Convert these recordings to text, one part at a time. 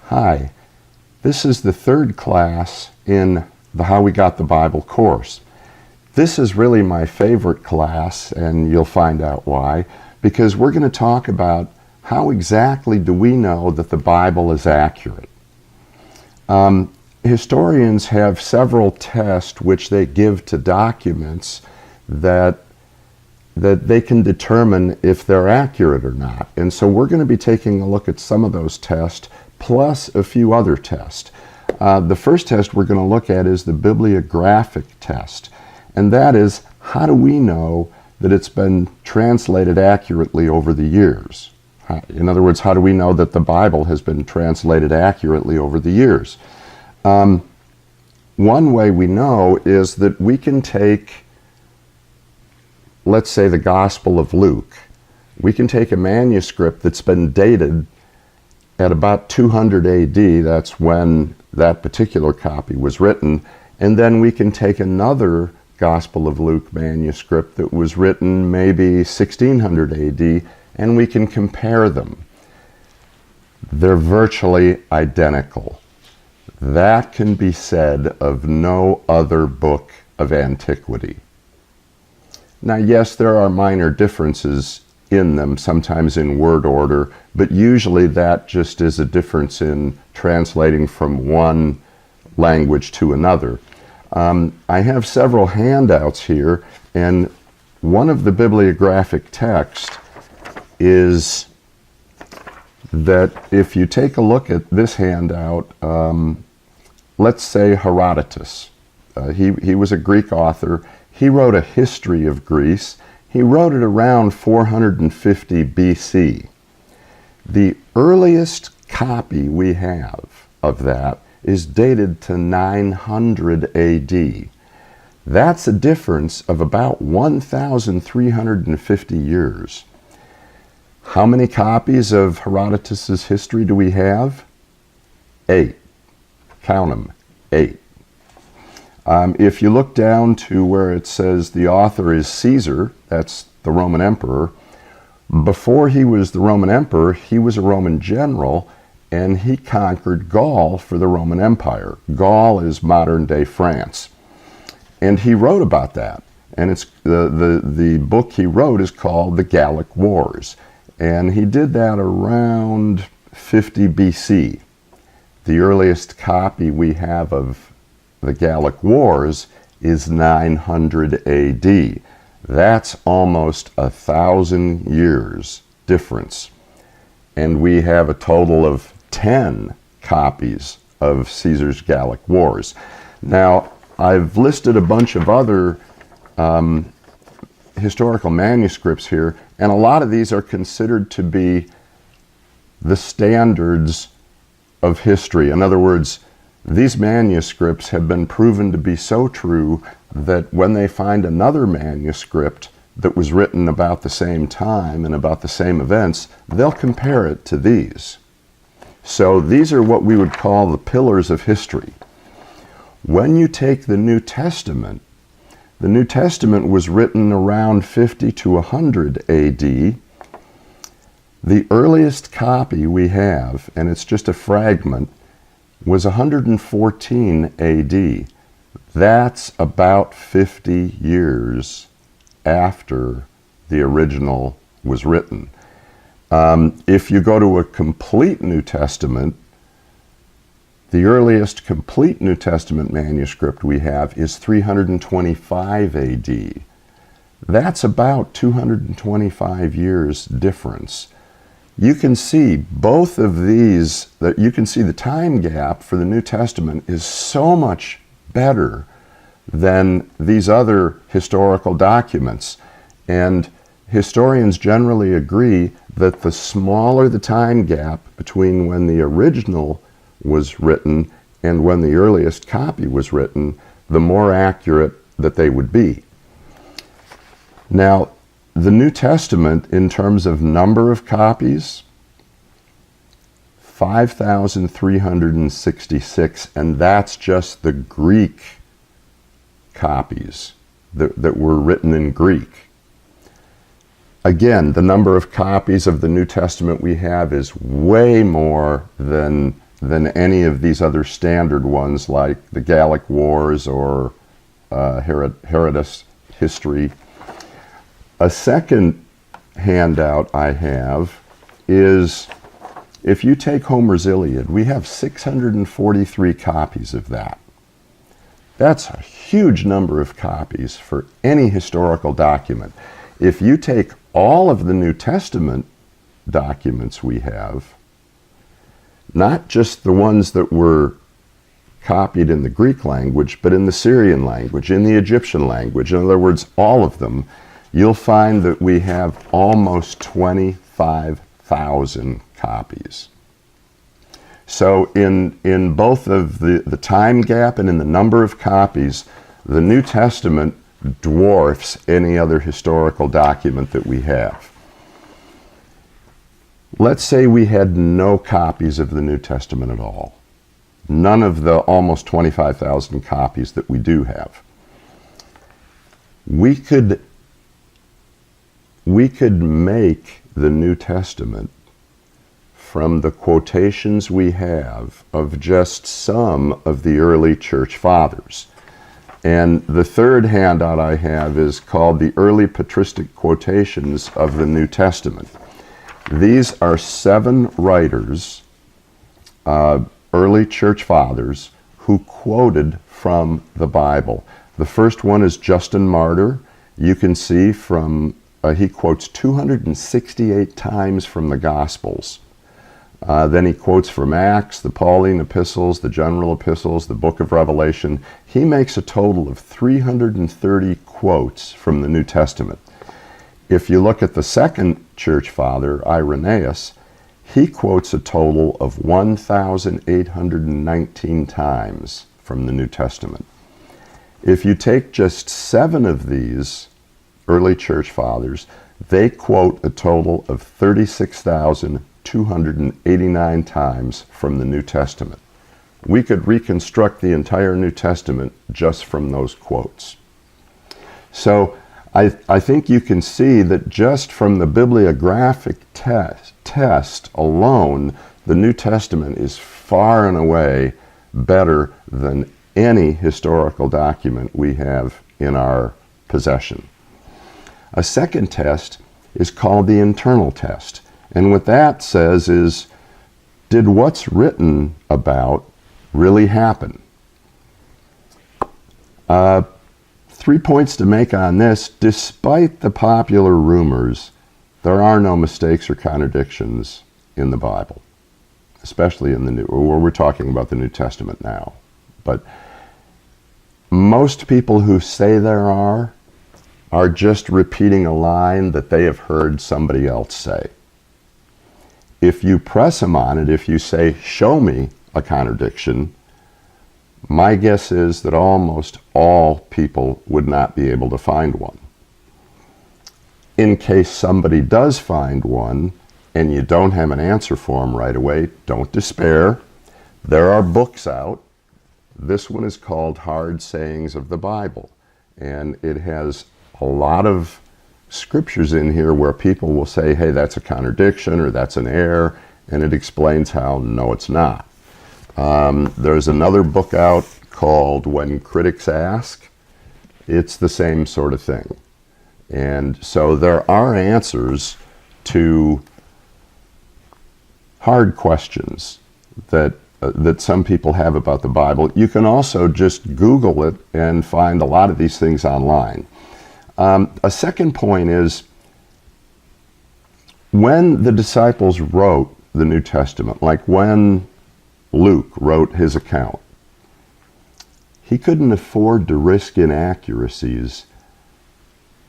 Hi, this is the third class in the How We Got the Bible course. This is really my favorite class, and you'll find out why, because we're going to talk about how exactly do we know that the Bible is accurate. Historians have several tests which they give to documents that they can determine if they're accurate or not. And so we're going to be taking a look at some of those tests, plus a few other tests. The first test we're going to look at is the bibliographic test. And that is, how do we know that it's been translated accurately over the years? In other words, how do we know that the Bible has been translated accurately over the years? One way we know is that we can take, let's say, the Gospel of Luke. We can take a manuscript that's been dated at about 200 AD, that's when that particular copy was written, and then we can take another Gospel of Luke manuscript that was written maybe 1600 AD, and we can compare them. They're virtually identical. That can be said of no other book of antiquity. Now, yes, there are minor differences in them, sometimes in word order, but usually that just is a difference in translating from one language to another. I have several handouts here, and one of the bibliographic texts is that if you take a look at this handout, let's say Herodotus. He was a Greek author. He wrote a history of Greece. He wrote it around 450 BC. The earliest copy we have of that is dated to 900 AD. That's a difference of about 1,350 years. How many copies of Herodotus's history do we have? 8. Count them, 8. If you look down to where it says the author is Caesar, that's the Roman emperor, before he was the Roman emperor, he was a Roman general, and he conquered Gaul for the Roman Empire. Gaul is modern-day France. And he wrote about that. And it's the book he wrote is called The Gallic Wars. And he did that around 50 BC. The earliest copy we have of the Gallic Wars is 900 AD. That's almost 1,000 years difference. And we have a total of 10 copies of Caesar's Gallic Wars. Now, I've listed a bunch of other historical manuscripts here, and a lot of these are considered to be the standards of history. In other words, these manuscripts have been proven to be so true that when they find another manuscript that was written about the same time and about the same events, they'll compare it to these. So these are what we would call the pillars of history. When you take the New Testament was written around 50 to 100 AD. The earliest copy we have, and it's just a fragment, was 114 AD. That's about 50 years after the original was written. If you go to a complete New Testament, the earliest complete New Testament manuscript we have is 325 AD. That's about 225 years difference. You can see both of these, that you can see the time gap for the New Testament is so much better than these other historical documents. And historians generally agree that the smaller the time gap between when the original was written and when the earliest copy was written, the more accurate that they would be. Now, the New Testament, in terms of number of copies, 5,366, and that's just the Greek copies that were written in Greek. Again, the number of copies of the New Testament we have is way more than than any of these other standard ones like the Gallic Wars or Herodotus history. A second handout I have is, if you take Homer's Iliad, we have 643 copies of that. That's a huge number of copies for any historical document. If you take all of the New Testament documents we have, not just the ones that were copied in the Greek language, but in the Syrian language, in the Egyptian language, in other words, all of them, you'll find that we have almost 25,000 copies. So in both of the time gap and in the number of copies, the New Testament dwarfs any other historical document that we have. Let's say we had no copies of the New Testament at all. None of the almost 25,000 copies that we do have. We could make the New Testament from the quotations we have of just some of the early church fathers. And the third handout I have is called the Early Patristic Quotations of the New Testament. These are 7 writers, early church fathers, who quoted from the Bible. The first one is Justin Martyr. You can see from, he quotes 268 times from the Gospels. Then he quotes from Acts, the Pauline epistles, the general epistles, the book of Revelation. He makes a total of 330 quotes from the New Testament. If you look at the second church father, Irenaeus, he quotes a total of 1,819 times from the New Testament. If you take just 7 of these early church fathers, they quote a total of 36,289 times from the New Testament. We could reconstruct the entire New Testament just from those quotes. So I think you can see that just from the bibliographic test alone, the New Testament is far and away better than any historical document we have in our possession. A second test is called the internal test. And what that says is, did what's written about really happen? 3 points to make on this. Despite the popular rumors, there are no mistakes or contradictions in the Bible, especially in the New, or we're talking about the New Testament now. But most people who say there are just repeating a line that they have heard somebody else say. If you press them on it, if you say, show me a contradiction, my guess is that almost all people would not be able to find one. In case somebody does find one and you don't have an answer for them right away, don't despair. There are books out. This one is called Hard Sayings of the Bible, and it has a lot of scriptures in here where people will say, hey, that's a contradiction or that's an error, and it explains how no, it's not. There's another book out called When Critics Ask. It's the same sort of thing. And so there are answers to hard questions that some people have about the Bible. You can also just Google it and find a lot of these things online. A second point is, when the disciples wrote the New Testament, like when Luke wrote his account, he couldn't afford to risk inaccuracies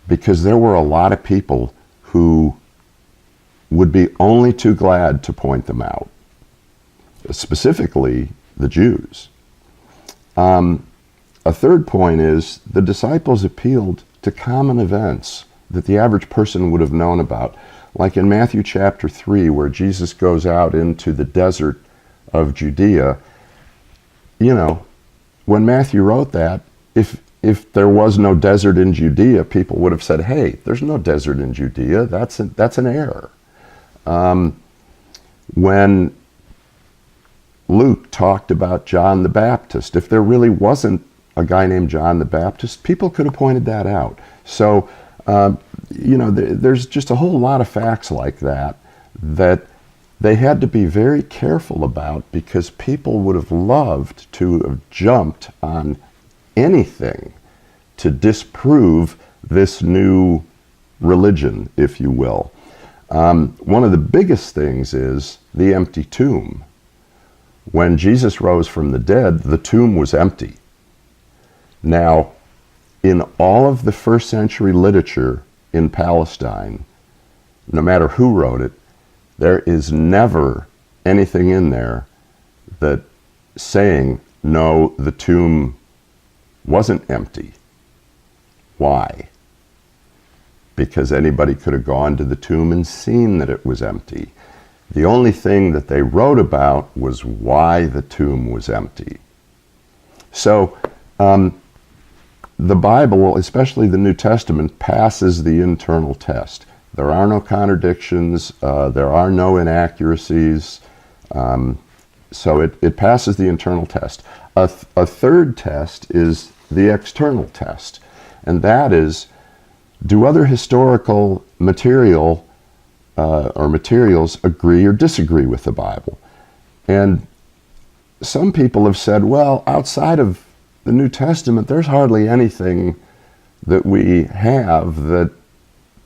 because there were a lot of people who would be only too glad to point them out, specifically the Jews. A third point is, the disciples appealed to common events that the average person would have known about, like in Matthew chapter 3, where Jesus goes out into the desert of Judea. You know, when Matthew wrote that, if there was no desert in Judea, people would have said, hey, there's no desert in Judea. That's an error. When Luke talked about John the Baptist. If there really wasn't a guy named John the Baptist, people could have pointed that out. So, there's just a whole lot of facts like that they had to be very careful about, because people would have loved to have jumped on anything to disprove this new religion, if you will. One of the biggest things is the empty tomb. When Jesus rose from the dead, the tomb was empty. Now, in all of the first century literature in Palestine, no matter who wrote it, there is never anything in there that saying, no, the tomb wasn't empty. Why? Because anybody could have gone to the tomb and seen that it was empty. The only thing that they wrote about was why the tomb was empty. So, the Bible, especially the New Testament, passes the internal test. There are no contradictions, there are no inaccuracies, so it passes the internal test. A third test is the external test, and that is, do other historical material or materials agree or disagree with the Bible? And some people have said, well, outside of the New Testament, there's hardly anything that we have that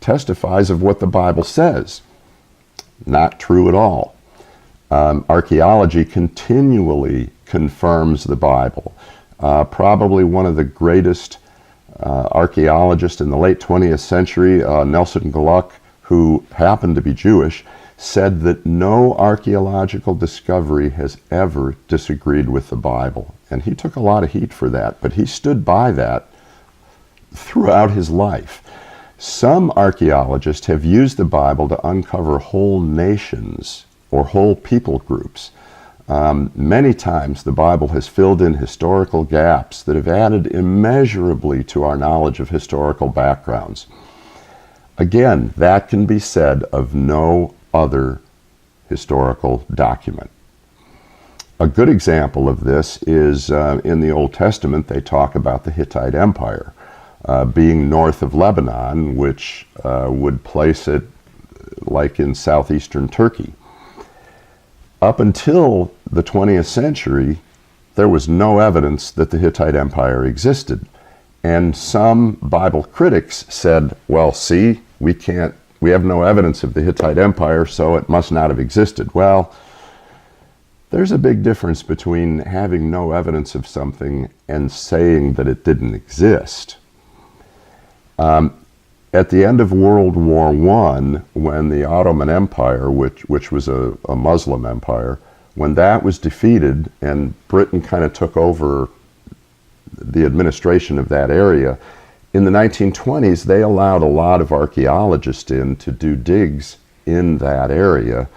testifies of what the Bible says. Not true at all. Archaeology continually confirms the Bible. Probably one of the greatest archaeologists in the late 20th century, Nelson Gluck, who happened to be Jewish, said that no archaeological discovery has ever disagreed with the Bible. And he took a lot of heat for that, but he stood by that throughout his life. Some archaeologists have used the Bible to uncover whole nations or whole people groups. Many times the Bible has filled in historical gaps that have added immeasurably to our knowledge of historical backgrounds. Again, that can be said of no other historical document. A good example of this is in the Old Testament. They talk about the Hittite Empire being north of Lebanon, which would place it like in southeastern Turkey. Up until the 20th century, there was no evidence that the Hittite Empire existed. And some Bible critics said, well, see, we have no evidence of the Hittite Empire, so it must not have existed. Well, there's a big difference between having no evidence of something and saying that it didn't exist. At the end of World War I, when the Ottoman Empire, which was a Muslim empire, when that was defeated and Britain kind of took over the administration of that area, in the 1920s, they allowed a lot of archaeologists in to do digs in that area.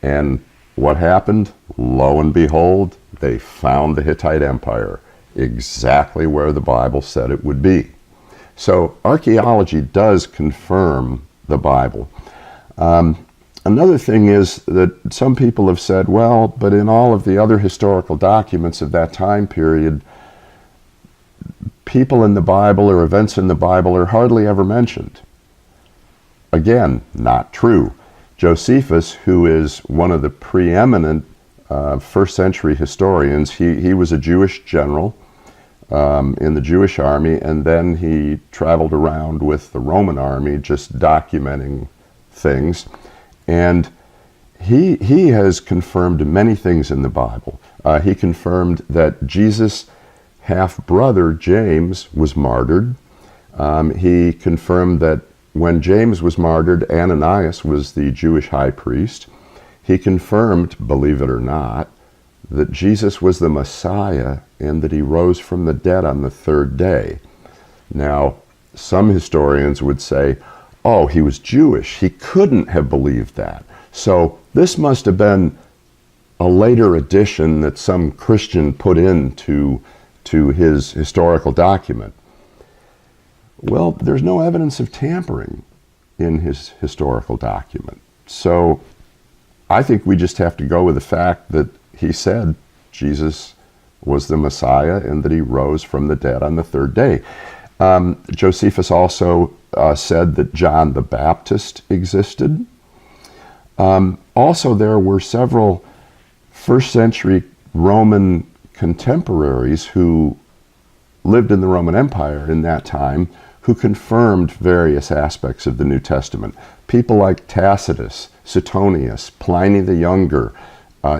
And what happened? Lo and behold, they found the Hittite Empire exactly where the Bible said it would be. So archaeology does confirm the Bible. Another thing is that some people have said, well, but in all of the other historical documents of that time period, people in the Bible or events in the Bible are hardly ever mentioned. Again, not true. Josephus, who is one of the preeminent first century historians, he was a Jewish general in the Jewish army, and then he traveled around with the Roman army just documenting things. And he has confirmed many things in the Bible. He confirmed that Jesus' half-brother James was martyred. He confirmed that when James was martyred, Ananias was the Jewish high priest. He confirmed, believe it or not, that Jesus was the Messiah and that he rose from the dead on the third day. Now, some historians would say, oh, he was Jewish. He couldn't have believed that. So this must have been a later addition that some Christian put into his historical document. Well, there's no evidence of tampering in his historical document. So I think we just have to go with the fact that he said Jesus was the Messiah and that he rose from the dead on the third day. Josephus also said that John the Baptist existed. Also, there were several first century Roman contemporaries who lived in the Roman Empire in that time who confirmed various aspects of the New Testament. People like Tacitus, Suetonius, Pliny the Younger,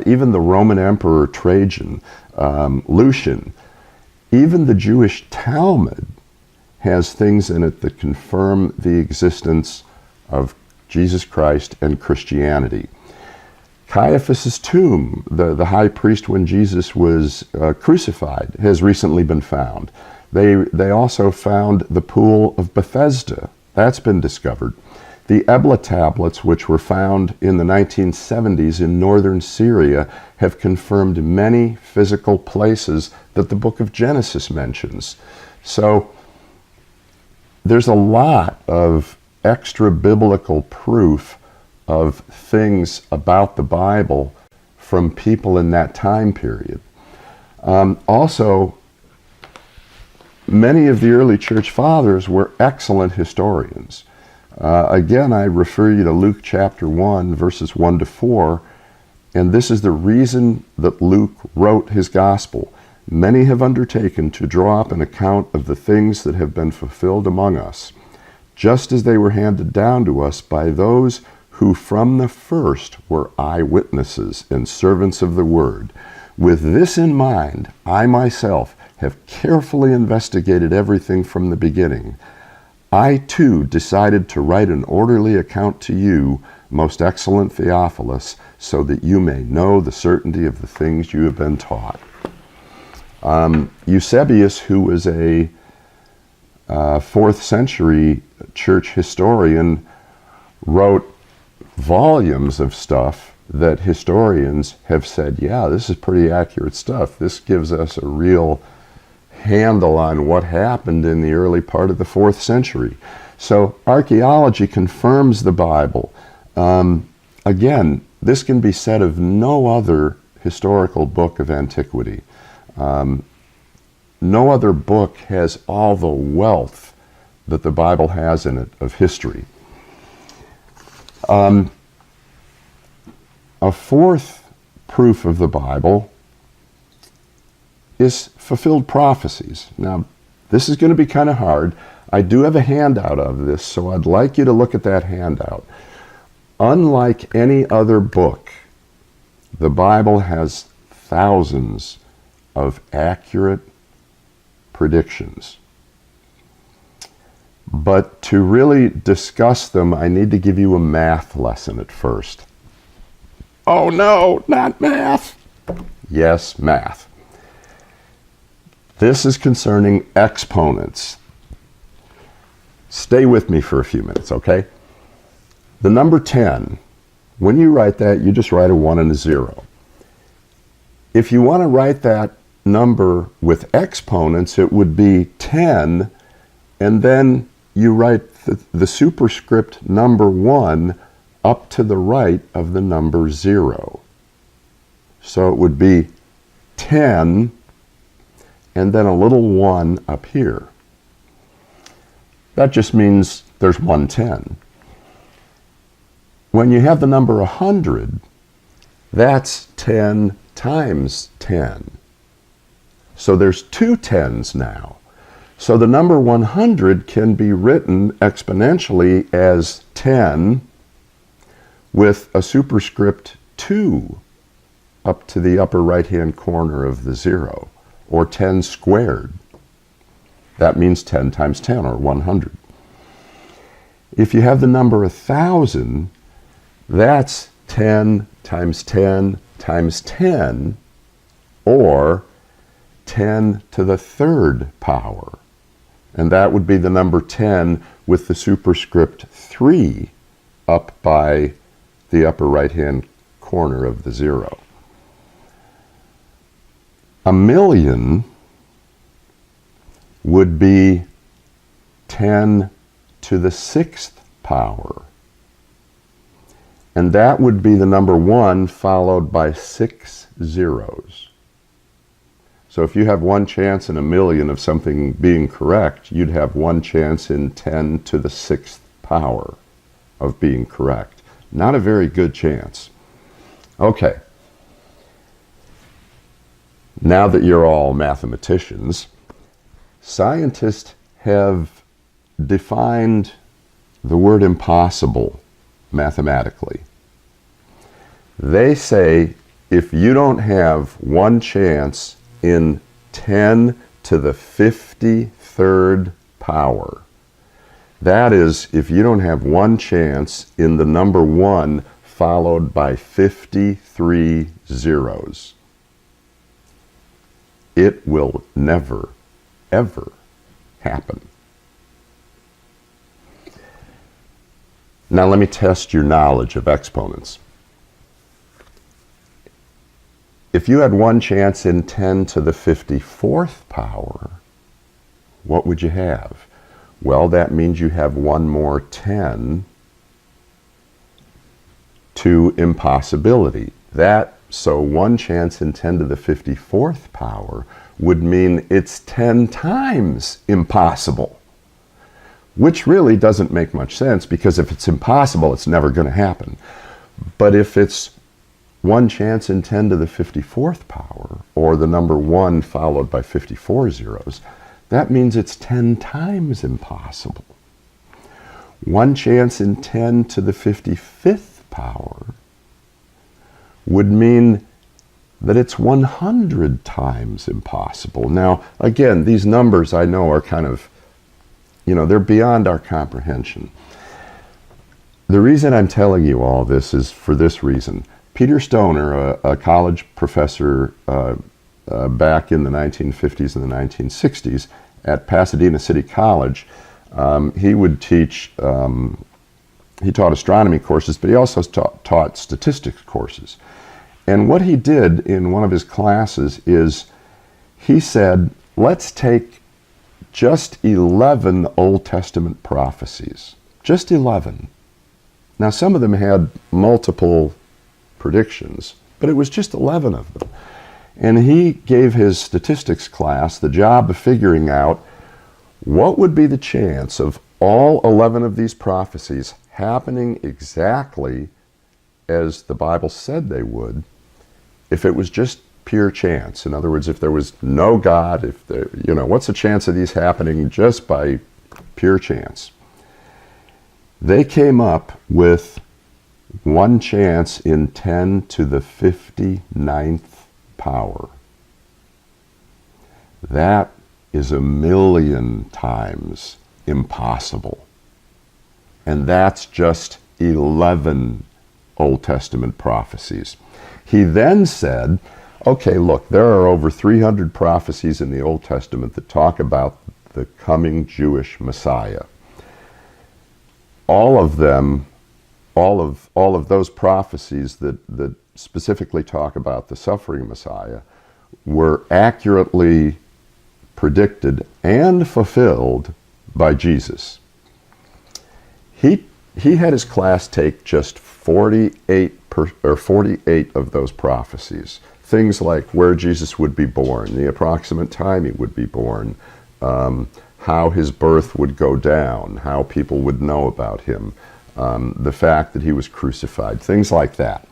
even the Roman Emperor Trajan, Lucian. Even the Jewish Talmud has things in it that confirm the existence of Jesus Christ and Christianity. Caiaphas's tomb, the high priest when Jesus was crucified, has recently been found. They also found the pool of Bethesda. That's been discovered. The Ebla tablets, which were found in the 1970s in northern Syria, have confirmed many physical places that the book of Genesis mentions. So there's a lot of extra biblical proof of things about the Bible from people in that time period. Also, many of the early church fathers were excellent historians. Again, I refer you to Luke chapter 1, verses 1 to 4, and this is the reason that Luke wrote his gospel. Many have undertaken to draw up an account of the things that have been fulfilled among us, just as they were handed down to us by those who from the first were eyewitnesses and servants of the word. With this in mind, I myself have carefully investigated everything from the beginning. I too decided to write an orderly account to you, most excellent Theophilus, so that you may know the certainty of the things you have been taught. Eusebius, who was a 4th century church historian, wrote volumes of stuff that historians have said, yeah, this is pretty accurate stuff. This gives us a real handle on what happened in the early part of the 4th century. So archaeology confirms the Bible. Again, this can be said of no other historical book of antiquity. No other book has all the wealth that the Bible has in it of history. A fourth proof of the Bible is fulfilled prophecies. Now, this is going to be kind of hard. I do have a handout of this, so I'd like you to look at that handout. Unlike any other book, the Bible has thousands of accurate predictions. But to really discuss them, I need to give you a math lesson at first. Oh no, not math. Yes, math. This is concerning exponents. Stay with me for a few minutes, okay? The number 10, when you write that, you just write a 1 and a 0. If you want to write that number with exponents, it would be 10, and then you write the superscript number 1 up to the right of the number 0. So it would be 10, and then a little 1 up here. That just means there's 110. When you have the number 100, that's 10 times 10. So there's 2 10s now. So the number 100 can be written exponentially as 10 with a superscript 2 up to the upper right-hand corner of the 0, or 10 squared. That means 10 times 10, or 100. If you have the number 1,000, that's 10 times 10 times 10, or 10 to the 3rd power. And that would be the number 10 with the superscript 3 up by the upper right-hand corner of the 0. 1,000,000 would be 10 to the 6th power. And that would be the number 1 followed by 6 zeros. So if you have one chance in a million of something being correct, you'd have one chance in 10 to the 6th power of being correct. Not a very good chance. Okay. Now that you're all mathematicians, scientists have defined the word impossible mathematically. They say if you don't have one chance in 10 to the 53rd power, that is, if you don't have one chance in the number 1 followed by 53 zeros, it will never, ever happen. Now let me test your knowledge of exponents. If you had one chance in 10 to the 54th power, what would you have? Well, that means you have one more 10 to impossibility. So one chance in 10 to the 54th power would mean it's 10 times impossible, which really doesn't make much sense, because if it's impossible, it's never going to happen. But if it's one chance in 10 to the 54th power, or the number 1 followed by 54 zeros, that means it's 10 times impossible. One chance in 10 to the 55th power would mean that it's 100 times impossible. Now, again, these numbers I know are kind of, they're beyond our comprehension. The reason I'm telling you all this is for this reason. Peter Stoner, a college professor back in the 1950s and the 1960s at Pasadena City College, he would teach, he taught astronomy courses, but he also taught statistics courses. And what he did in one of his classes is he said, let's take just 11 Old Testament prophecies, just 11. Now, some of them had multiple predictions, but it was just 11 of them. And he gave his statistics class the job of figuring out what would be the chance of all 11 of these prophecies happening exactly as the Bible said they would, if it was just pure chance. In other words, if there was no God, what's the chance of these happening just by pure chance? They came up with one chance in 10 to the 59th power. That is 1,000,000 times impossible. And that's just 11 Old Testament prophecies. He then said, okay, look, there are over 300 prophecies in the Old Testament that talk about the coming Jewish Messiah. All of them, all of those prophecies that specifically talk about the suffering Messiah were accurately predicted and fulfilled by Jesus. He had his class take just 48 of those prophecies. Things like where Jesus would be born, the approximate time he would be born, how his birth would go down, how people would know about him, the fact that he was crucified, things like that.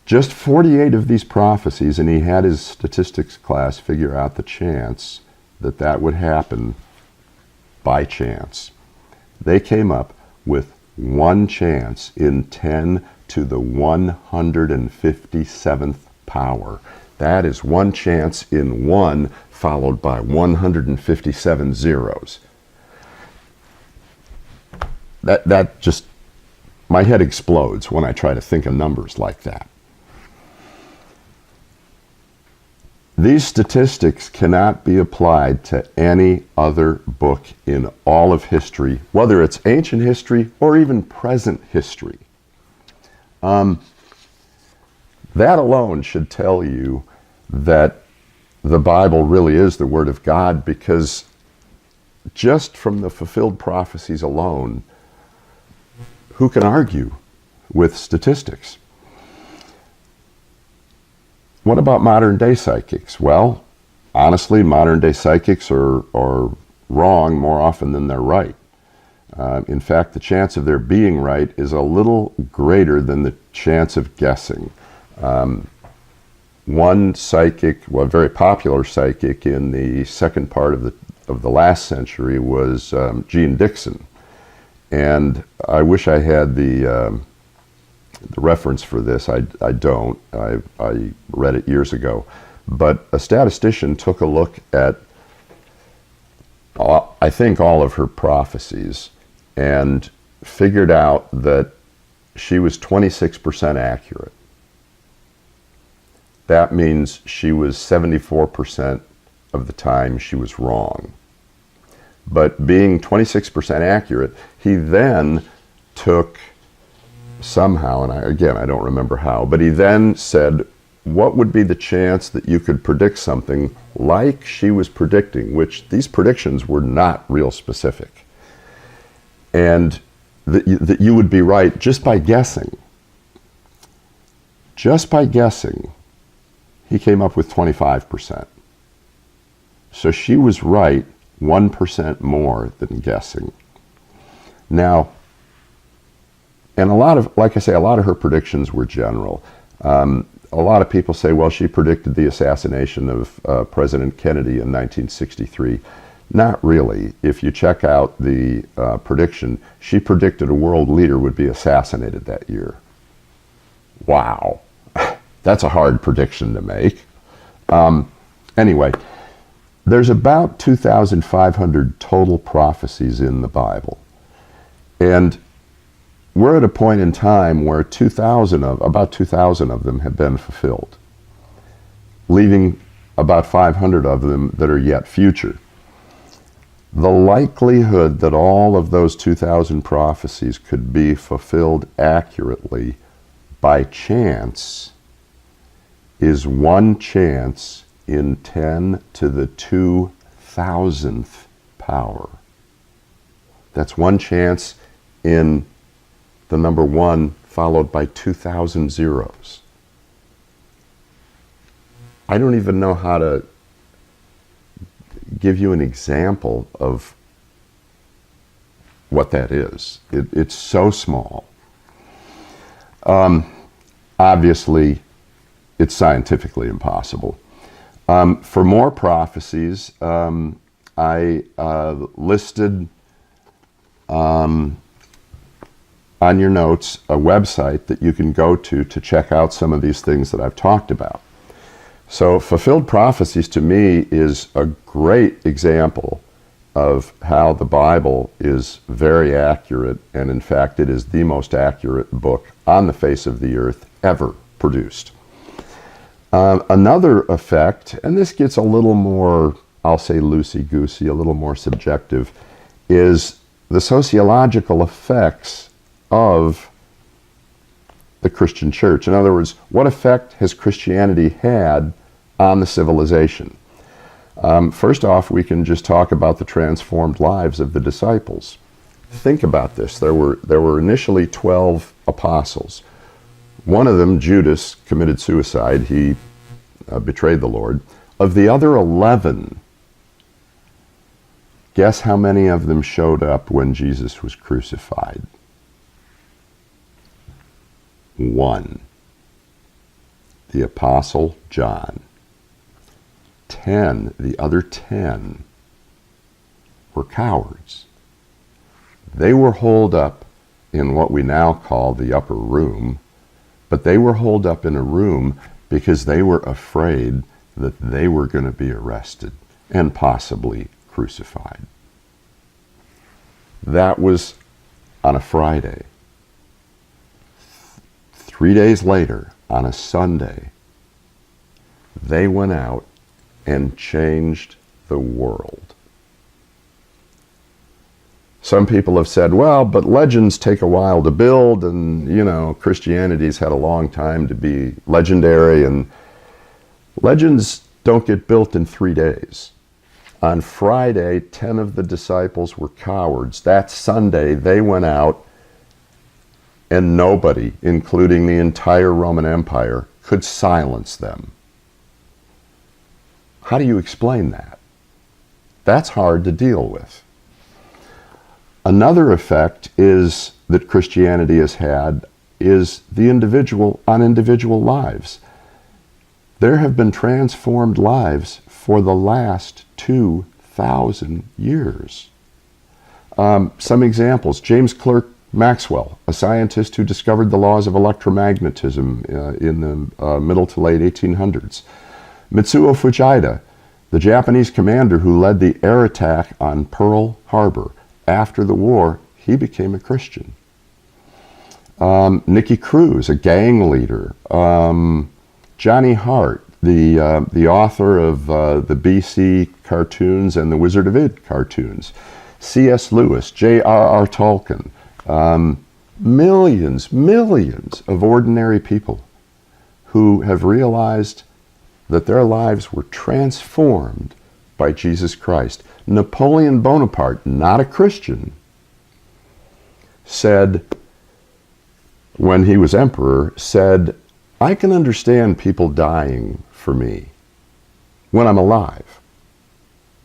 Just 48 of these prophecies, and he had his statistics class figure out the chance that that would happen by chance. They came up with one chance in 10 to the 157th power. That is one chance in 1 followed by 157 zeros. That just, my head explodes when I try to think of numbers like that. These statistics cannot be applied to any other book in all of history, whether it's ancient history or even present history. That alone should tell you that the Bible really is the Word of God, because just from the fulfilled prophecies alone, who can argue with statistics? What about modern day psychics? Well, honestly, modern day psychics are wrong more often than they're right. In fact, the chance of their being right is a little greater than the chance of guessing. One psychic, well, a very popular psychic in the second part of the last century was Jean Dixon. And I wish I had the reference for this. I don't. I read it years ago. But a statistician took a look at, I think, all of her prophecies and figured out that she was 26% accurate. That means she was 74% of the time she was wrong. But being 26% accurate, he then took somehow, and I don't remember how, but he then said, what would be the chance that you could predict something like she was predicting, which these predictions were not real specific, and that you would be right just by guessing. Just by guessing, he came up with 25%. So she was right 1% more than guessing. Now, and a lot of, like I say, a lot of her predictions were general. A lot of people say, well, she predicted the assassination of President Kennedy in 1963. Not really. If you check out the prediction, she predicted a world leader would be assassinated that year. Wow. That's a hard prediction to make. Anyway, there's about 2,500 total prophecies in the Bible. And we're at a point in time where about 2,000 of them have been fulfilled, leaving about 500 of them that are yet future. The likelihood that all of those 2,000 prophecies could be fulfilled accurately by chance is 1 chance in 10 to the 2,000th power. That's 1 chance in the number 1 followed by 2,000 zeros. I don't even know how to give you an example of what that is. It's so small. Obviously, it's scientifically impossible. For more prophecies, I listed on your notes a website that you can go to check out some of these things that I've talked about. So fulfilled prophecies to me is a great example of how the Bible is very accurate, and in fact it is the most accurate book on the face of the earth ever produced. Another effect, and this gets a little more, I'll say loosey-goosey, a little more subjective, is the sociological effects of the Christian church. In other words, what effect has Christianity had on the civilization? First off, we can just talk about the transformed lives of the disciples. Think about this. There were initially 12 apostles. One of them, Judas, committed suicide. He betrayed the Lord. Of the other 11, guess how many of them showed up when Jesus was crucified? 1. The Apostle John. 10, the other 10 were cowards. They were holed up in what we now call the upper room, but they were holed up in a room because they were afraid that they were going to be arrested and possibly crucified. That was on a Friday. 3 days later, on a Sunday, they went out and changed the world. Some people have said, well, but legends take a while to build, and, Christianity's had a long time to be legendary, and legends don't get built in 3 days. On Friday, 10 of the disciples were cowards. That Sunday, they went out, and nobody, including the entire Roman Empire, could silence them. How do you explain that? That's hard to deal with. Another effect is that Christianity has had is the individual on individual lives. There have been transformed lives for the last 2,000 years. Some examples: James Clerk Maxwell, a scientist who discovered the laws of electromagnetism in the middle to late 1800s. Mitsuo Fujita, the Japanese commander who led the air attack on Pearl Harbor. After the war, he became a Christian. Nicky Cruz, a gang leader. Johnny Hart, the author of the BC cartoons and the Wizard of Id cartoons. C.S. Lewis, J.R.R. Tolkien. Millions of ordinary people who have realized that their lives were transformed by Jesus Christ. Napoleon Bonaparte, not a Christian, said, when he was emperor, said, I can understand people dying for me when I'm alive.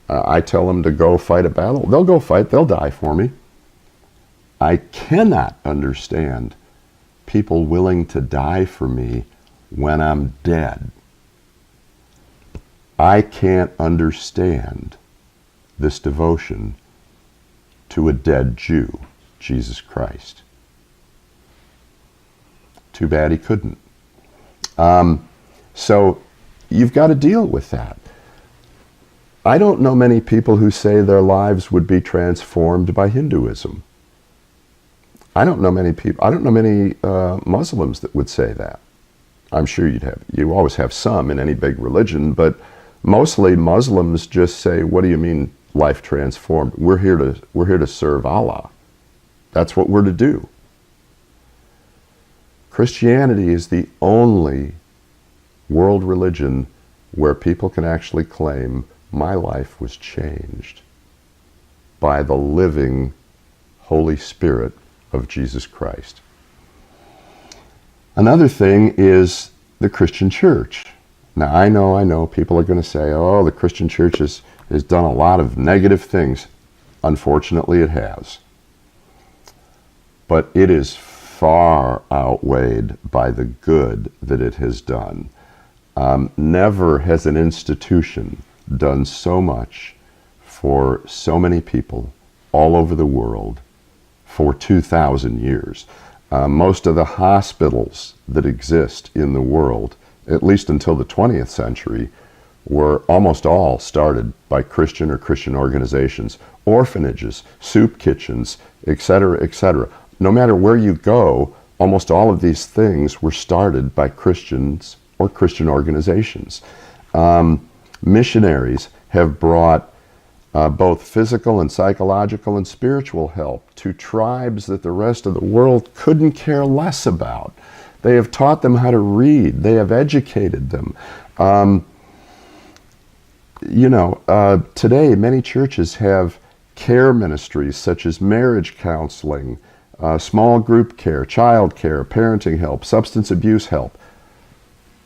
I tell them to go fight a battle. They'll go fight. They'll die for me. I cannot understand people willing to die for me when I'm dead. I can't understand this devotion to a dead Jew, Jesus Christ. Too bad he couldn't. So you've got to deal with that. I don't know many people who say their lives would be transformed by Hinduism. I don't know many Muslims that would say that. I'm sure you always have some in any big religion, but mostly Muslims just say, what do you mean life transformed? We're here to serve Allah. That's what we're to do. Christianity is the only world religion where people can actually claim my life was changed by the living Holy Spirit of Jesus Christ. Another thing is the Christian church. Now, I know people are going to say, oh, the Christian church has done a lot of negative things. Unfortunately, it has. But it is far outweighed by the good that it has done. Never has an institution done so much for so many people all over the world for 2,000 years. Most of the hospitals that exist in the world, at least until the 20th century, were almost all started by Christian or Christian organizations. Orphanages, soup kitchens, etc., etc. No matter where you go, almost all of these things were started by Christians or Christian organizations. Missionaries have brought both physical and psychological and spiritual help to tribes that the rest of the world couldn't care less about. They have taught them how to read. They have educated them. Today many churches have care ministries such as marriage counseling, small group care, child care, parenting help, substance abuse help,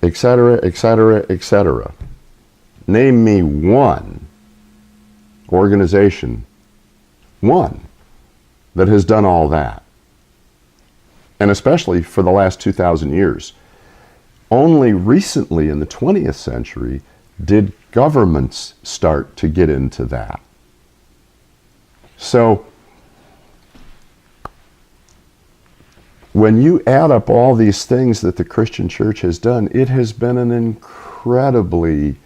etc., etc., etc. Name me one organization, one, that has done all that. And especially for the last 2,000 years. Only recently in the 20th century did governments start to get into that. So when you add up all these things that the Christian church has done, it has been an incredibly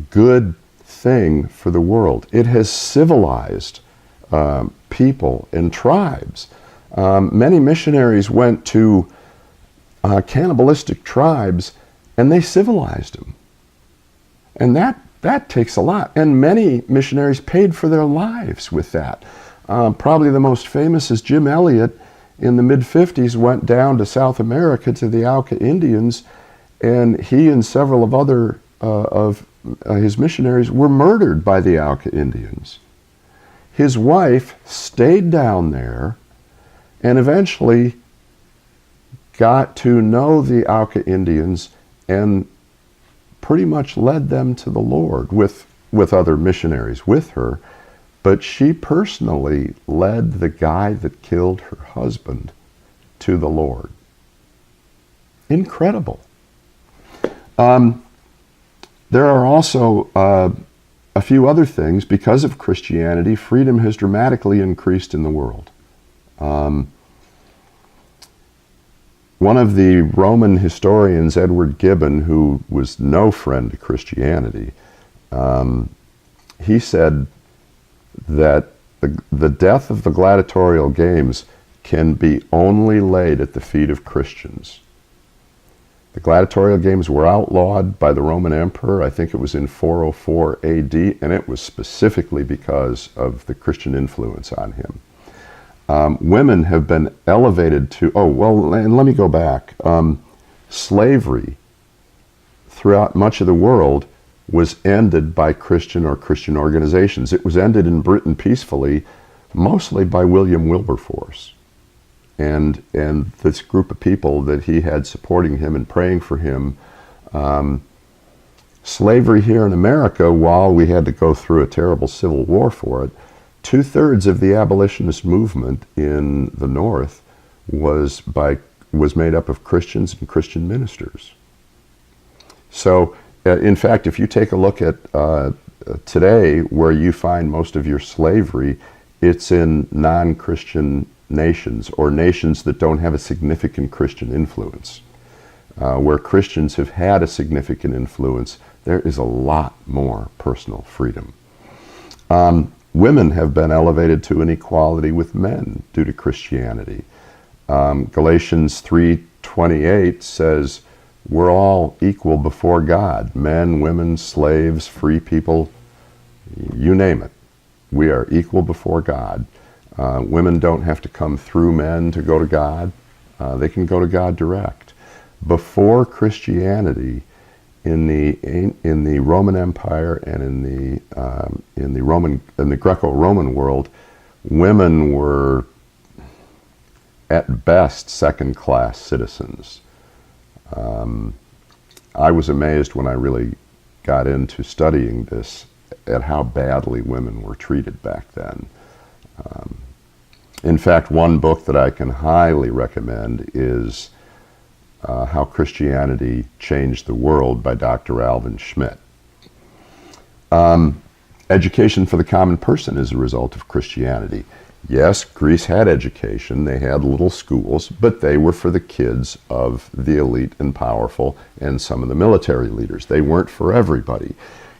good thing for the world. It has civilized people and tribes. Many missionaries went to cannibalistic tribes and they civilized them. And that takes a lot. And many missionaries paid for their lives with that. Probably the most famous is Jim Elliot. In the mid-50s, went down to South America to the Auca Indians, and he and several of other of his missionaries were murdered by the Auca Indians. His wife stayed down there and eventually got to know the Auca Indians and pretty much led them to the Lord with other missionaries with her, but she personally led the guy that killed her husband to the Lord. Incredible. There are also a few other things. Because of Christianity, freedom has dramatically increased in the world. One of the Roman historians, Edward Gibbon, who was no friend to Christianity, he said that the death of the gladiatorial games can be only laid at the feet of Christians. The gladiatorial games were outlawed by the Roman emperor, I think it was in 404 AD, and it was specifically because of the Christian influence on him. Women have been elevated to, and let me go back. Slavery throughout much of the world was ended by Christian or Christian organizations. It was ended in Britain peacefully, mostly by William Wilberforce and this group of people that he had supporting him and praying for him. Slavery here in America, while we had to go through a terrible civil war for it, 2/3 of the abolitionist movement in the North was made up of Christians and Christian ministers. So, in fact, if you take a look at today, where you find most of your slavery, it's in non-Christian nations, or nations that don't have a significant Christian influence. Where Christians have had a significant influence, there is a lot more personal freedom. Women have been elevated to an equality with men due to Christianity. Galatians 3:28 says, we're all equal before God. Men, women, slaves, free people, you name it. We are equal before God. Women don't have to come through men to go to God. They can go to God direct. Before Christianity, in the Roman Empire and in the Greco-Roman world, women were at best second-class citizens. I was amazed when I really got into studying this at how badly women were treated back then. In fact, one book that I can highly recommend is How Christianity Changed the World by Dr. Alvin Schmidt. Education for the common person is a result of Christianity. Yes, Greece had education, they had little schools, but they were for the kids of the elite and powerful and some of the military leaders. They weren't for everybody.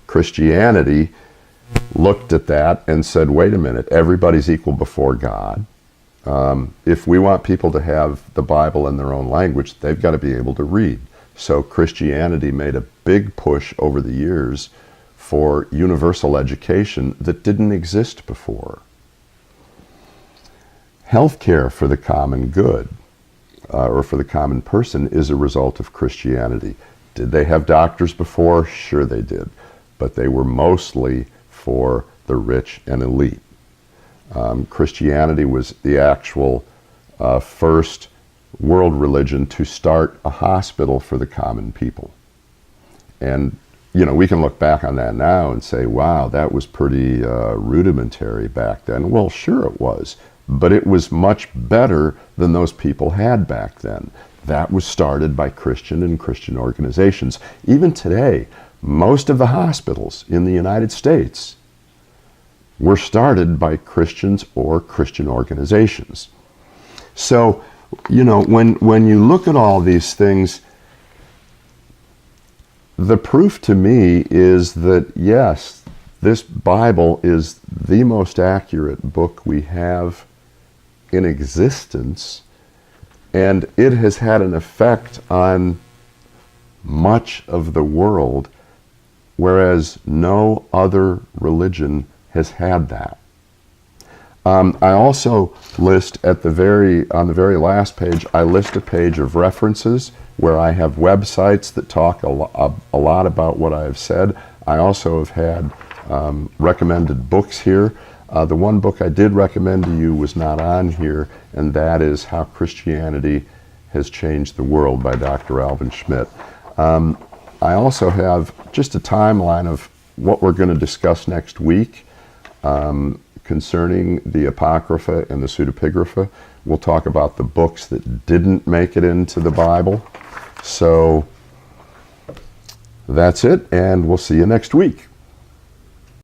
Christianity looked at that and said, wait a minute, everybody's equal before God. If we want people to have the Bible in their own language, they've got to be able to read. So Christianity made a big push over the years for universal education that didn't exist before. Healthcare for the common good, or for the common person, is a result of Christianity. Did they have doctors before? Sure they did. But they were mostly for the rich and elite. Christianity was the actual first world religion to start a hospital for the common people. And, you know, we can look back on that now and say, wow, that was pretty rudimentary back then. Well, sure it was, but it was much better than those people had back then. That was started by Christian and Christian organizations. Even today, most of the hospitals in the United States were started by Christians or Christian organizations. So, you know, when you look at all these things, the proof to me is that, yes, this Bible is the most accurate book we have in existence, and it has had an effect on much of the world, whereas no other religion has had that. I also list on the very last page, I list a page of references where I have websites that talk a lot about what I have said. I also have had recommended books here. The one book I did recommend to you was not on here, and that is How Christianity Has Changed the World by Dr. Alvin Schmidt. I also have just a timeline of what we're going to discuss next week concerning the Apocrypha and the Pseudepigrapha. We'll talk about the books that didn't make it into the Bible. So that's it, and we'll see you next week.